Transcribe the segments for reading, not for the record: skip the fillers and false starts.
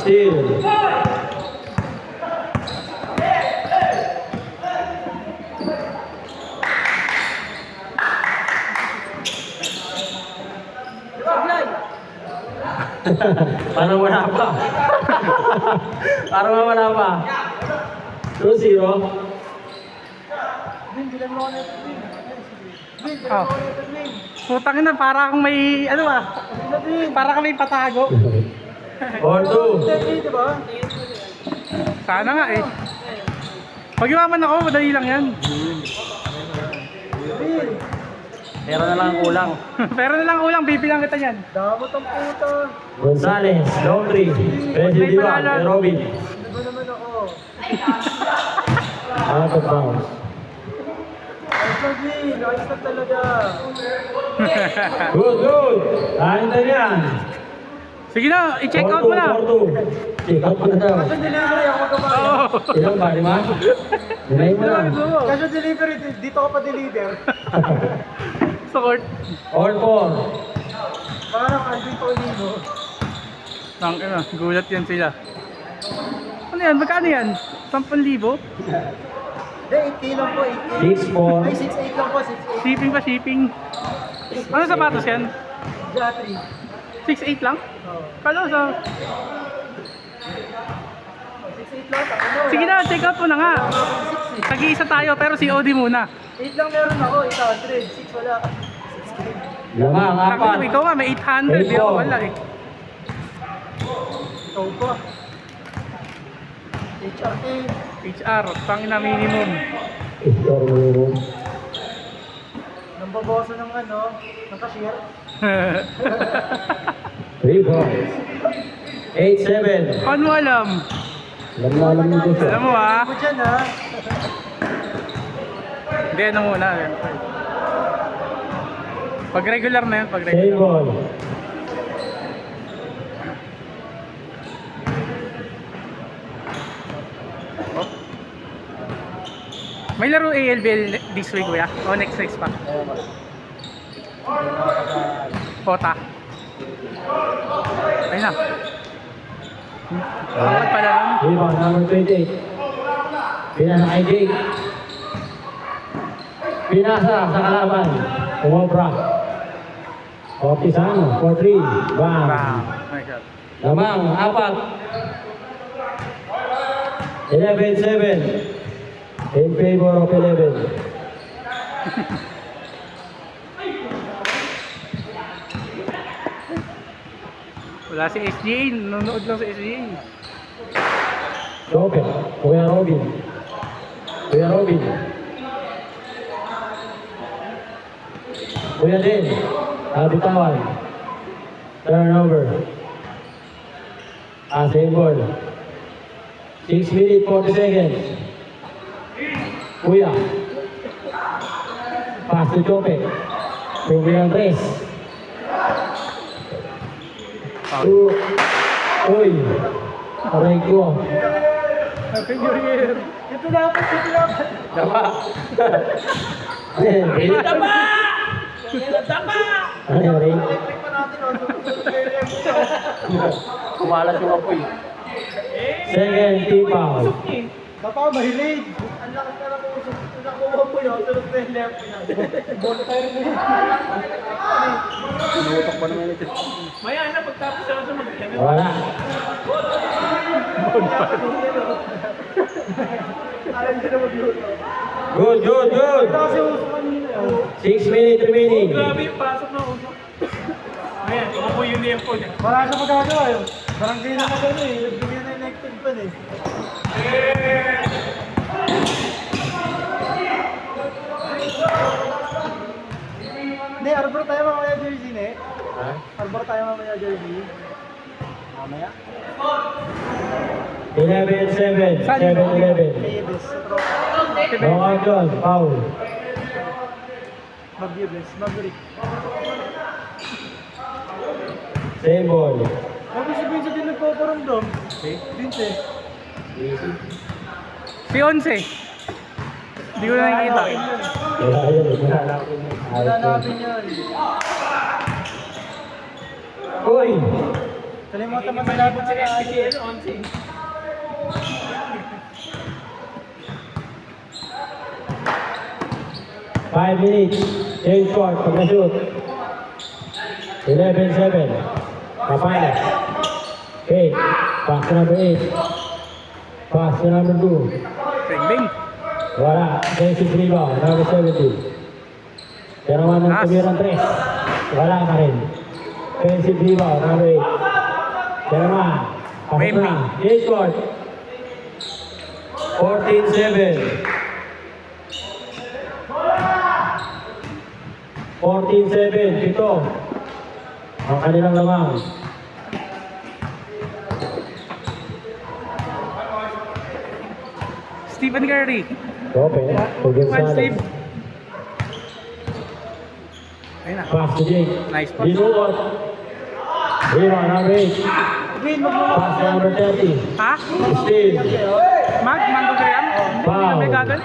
Steal. Parang wala pa. Parang wala pa. 2-0. Oh. Putang ina, para akong may, ano ba? Para kang may patago. 4-2. Sana nga eh. Pag yumaman ako, madali lang yan. Pero na lang kulang. Pero na lang ulang, bibilang kita yan. Damot ang puta. Gonzales, Laundry, President Diwan, Robin. Ano ba naman ako? Out of bounds. Ay, ayos na talaga. Good, good. Kain na yan. Sige na, i-check out mo na. 4-2. Check out mo na daw. Kaso delivery ako magawa. Oo. Ilan ba, 5? Dinay mo lang. Kaso delivery, dito ako pa deliver. Sa court. 4-4. Parang Alvin Paulino. Tang ina, gulat yan sila. Ano yan? Magkano yan? 10,000? Hindi, 8K lang po, 8K. 6-4. Ay, 6'8 lang po, 6'8. Shipping pa, shipping. Ano sapatos yan? Jatri. 6'8 lang? Oo. Kalo sa... 6'8 lang, ano? Sige na, check out mo na nga. 6'8. Tag-iisa tayo, pero COD muna. 8 lang meron ako, 800. 6 wala. 6K. Lamang, Takot 4. ikaw nga, may 800. Di ako wala eh. Ikaw pa. HRK. HR, tangina minimum. Nang babawasan ng ano, ng cashier. 3 points. 8-7. Paano mo alam? Alam mo ko siya. Alam mo ah. Ako dyan ha. Hindi, ano muna. Pag regular na yun, pag Same regular. ball. Oh. May laro ALBL this week, kuya? O next week pa? Kota. Ayun na. Apat pala lang. Rebound, number 28. Pinasa kay Jake. Pinasa sa kalaban. Umobra. Ortizano, 4-3. Bang. Bang. My God. Lamang, 4. 11-7. In favor of 11. Wala si SGA. Nanonood lang si SGA. Robin. Kuya Robin. Kuya Robin. Kuya din. Bitawan. Turnover. Same ball. 6 minutes, 40 seconds. Kuya. Pass to Chope. Kuya Andres. Uy. Aray ko. Happy New Year. Ito dapat, ito dapat. Dapa. Dapa! Dapa! Ano rin? Electric pa natin, Kumalat yung apoy. Second team foul. Baka mahilig. Ang lakas na lang usok. Nakuha po yun. Tulog na yung left na. Bola tayo rin yun. Sinutok ba naman ito? Maya na, pagtapos na sa mag-game. Wala. Alam ko na magluto. Good, good, good. Ito kasi usok kanina. 6 minutes remaining. Grabe yung pasok na usok. Ayan, umupo yung tempo niya. Wala siya magagawa yun. Barangay na magano eh. Nagbigyan na yung elected pan eh. Hindi, arbor tayo mamaya jersey ne. Ha? Arbor tayo mamaya jersey. Mamaya? 11-7. 7-11. Davis sa tropa. No action. Foul. Mag-Davis, mag-Rick. Same ball. Bakit si Vince din nagpaparamdam? Vince eh. Si Once. Hindi ko na nakikita. Wala yun. Wala natin yun. Uy. Kalimutan mo malabot sila. PCL, 11. Five minutes. Change court. Pag na-shoot. 11-7. Kapala. Okay. Pass to number 8. Pass to number 2. Bing bing. Wala. Defensive rebound. Number 70. Pero naman ng tumirang 3. Wala ka rin. Defensive rebound. Number 8. Pero naman. Pasok na. Change court. 14-7. 14-7. Pito. Ang kanilang lamang. Stephen Curry. Open. Forget One solid. Steve. Ayun na. Pass to Jake. Nice pass. Dinulot. Rebound number 8. Green, mo Pass to number 30. Ha? Steve. Mango Graham? Hindi Wow. kami gagal.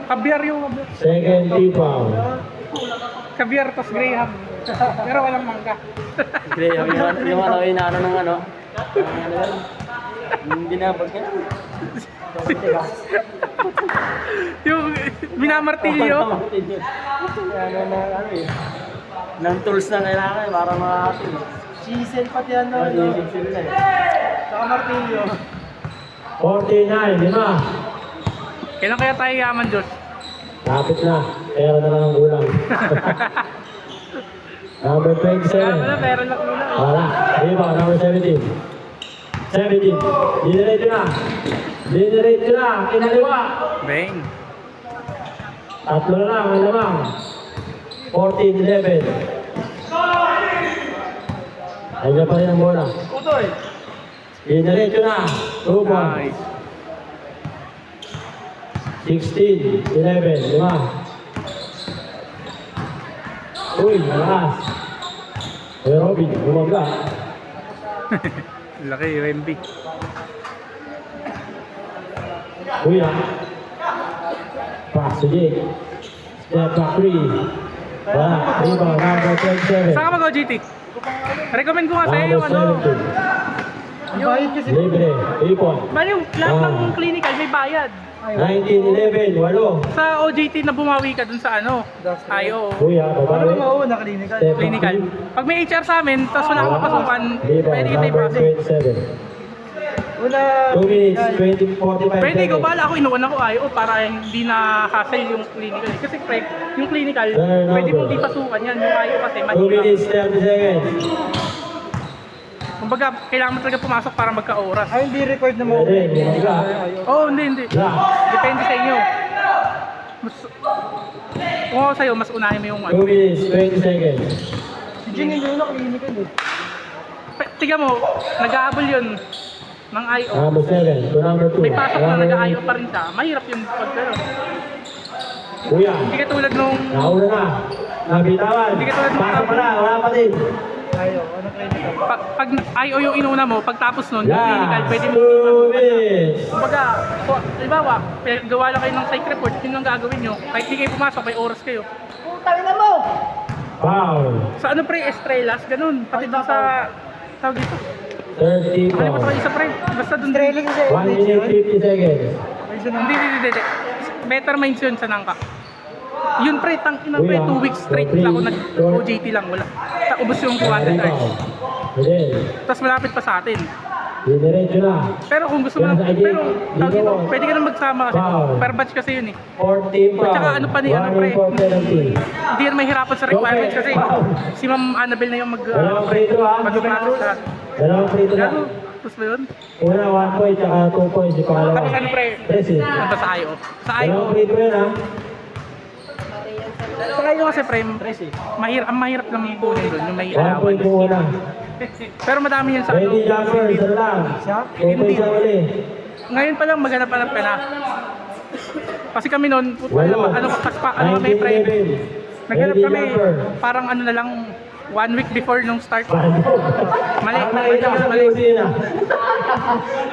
Kabiar yung Second T-foul. kabiar tas Graham. Pero walang mangga. Graham, yung ano, inaano ng ano. Yung binabag ka. Yung minamartilyo. Ano na, ano eh. Ng tools na kailangan eh, para makakatin. Chisel pati ano. Isip sila eh. Saka martilyo. 49. 5. Kailan kaya tayo yaman, Josh? Lapit na. Pera na lang ang kulang. Number Wala, 27. pero lang muna. Wala. Rebound number 17. 17. Dinerecho na. Dinerecho na. Kinaliwa. Bang. Tatlo na lang ang lamang. 14-11. Nandiyan pa rin ang bola. Utoy. Dinerecho na. 2 points. Nice. 16-11. 5. Uy, malakas. Hey, Robin, bumaga. Laki, UMB. Kuya. Pass to Jake. Step back 3. Wala. Rebound number 27. Saan ka mag-OGT? Recommend ko nga sa'yo yung ano. Number 17. Ang bayad kasi. Libre. 3 point. Bali, yung lahat ng clinical may bayad. 19-11. 8. Sa OJT na bumawi ka dun sa ano. IO. Kuya, Ano babawi. ba mauna clinical? Step back Clinical. 3. Pag may HR sa amin, tapos wala kang papasukan, Rebound pwede kita number ipasok. 27. Una. 2 minutes, 45 Pwede, ikaw seconds. bala ako, inuwan ako IO para hindi na hassle yung clinical. Kasi pre, yung clinical, Turnover. pwede mong di pasukan yan. Yung IO kasi 2 mahirap. minutes, 30 seconds. Kumbaga, kailangan mo talaga pumasok para magka-oras. Ay, hindi record na mo. Pwede, bumaga. Oo, hindi. Na. Depende sa inyo. Mas, kung ako sa'yo, mas unahin mo yung 2 ano. minutes, 20 seconds. Si Jing hindi na clinical eh. Tiga mo, nag-aabol yun ng IO. Number 7 to number 2. May pasok na nag-IO pa rin siya. Mahirap yung pag ano. Kuya, Hindi katulad nung nauna na. Nabitawan. Hindi ka tulad ng Pasok pa na, wala pa din. Ayo, ano clinical? pag IO yung inuna mo, pagtapos nun, yung Yeah, clinical, pwede mo 2 minutes. Kumbaga, halimbawa, gawa lang kayo ng psych report, yun ang gagawin nyo. Kahit hindi kayo pumasok, may oras kayo. Putang na mo! Foul. Sa ano pre, Estrellas, ganun. Pati dun sa, tawag dito. 30 Kalimutan ko foul. isa pre, basta dun. Trailing kasi. 1 minute, 50 seconds. Hindi. Better minds yun sa nangka. Yun pre, tangina pre, Kuya, 2 weeks straight lang ako nag-OJT lang, wala. Ubus yung 200 hours. Hindi. Tapos malapit pa sa atin. Dinerecho na. Pero kung gusto mo, pero tawag dito, pwede ka nang magsama kasi. Per batch kasi yun eh. 14 foul. At saka ano pa ni, ano, pre? 1 for penalty. Hindi yan mahirapan sa requirements kasi si Ma'am Annabelle na yung Dalawang free throw, ah. mag-process lahat. Dalawang free throw na. Gano? Tapos ba yun? Una 1 point, tsaka 2 points. Di pangalawa. Tapos ano pre? Tres eh. Ano ba sa IO? Sa IO, Dalawang free throw yun ha. sa IO kasi pre, ang mahirap lang yung kunin doon, yung may 1 point allowance. yung una. Pero madami yan sa ano. Ready jumper, isa na lang. 2 points ang uli. Ngayon pa lang maghanap-hanap ka na. Kasi kami noon, Walo. ano kami pre, 19-11. naghanap Ready kami, jumper. parang ano na lang, 1 week before nung start. Paano? Mali, Ang mali, nakita ko sa mali. kusina.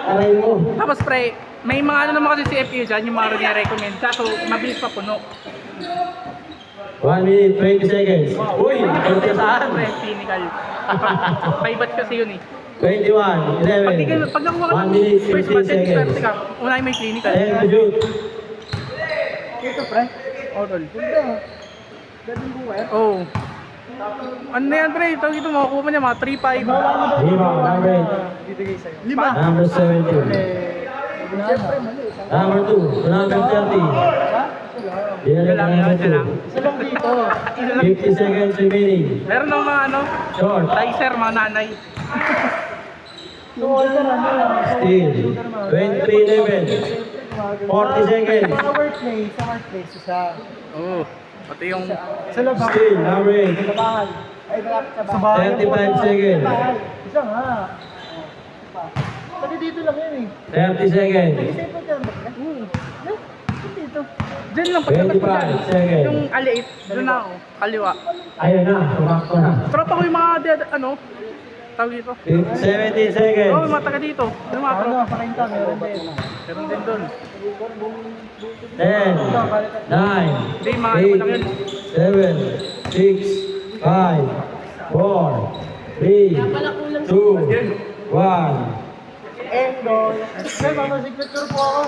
Aray mo. Tapos pre, may mga ano naman kasi si FU dyan, yung mga recommend kaso mabilis pa puno. 1 minute, 20 seconds. Uy! Ano ka saan? Pre, clinical. Paibat kasi yun eh. 21, 11. Pag nakuha ka 1 ng minute, first 15 match, seconds. swerte ka. Unahin mo yung clinical. 10 to shoot. Ito, pre. Oh, tol. Ganda. Gandang buhay. Oh. Ano na yan, pre? Tawag ito, makukuha mo niya, mga 3-5. Rebound, number 8. Bibigay sa'yo. Number 17. Siyempre, mali. Number 2, to number 30. Yun lang, number yun lang. Isa lang dito. 2. 50 seconds remaining. Meron ng mga ano, Short. Ticer, mga nanay. So, order ano lang. Still. 23-11. 40 seconds. Sa workplace, isa. Oo. Pati yung... Sa labang. Still, number 8. Sa bahay. Ay, sa bahay. 35 seconds. Isa nga. Pati dito lang yun eh. 30 seconds. Isa pa dyan ba? Dito. Diyan lang, pagkakas ko 25 dyan. seconds. Yung aliit, doon na ako, kaliwa. Ayun na, tumakbo na. Tropa ko yung mga, ano, tawag dito. 17 Oo, seconds. yung mga taga dito. Yung mga Ano, tropa. pakinta, meron din. Meron din doon. 10, 9, Hindi, mga ano lang yun. 8, 7, 6, 5, 4, 3, 2, 1. Endo. Sir, mama signature po ako.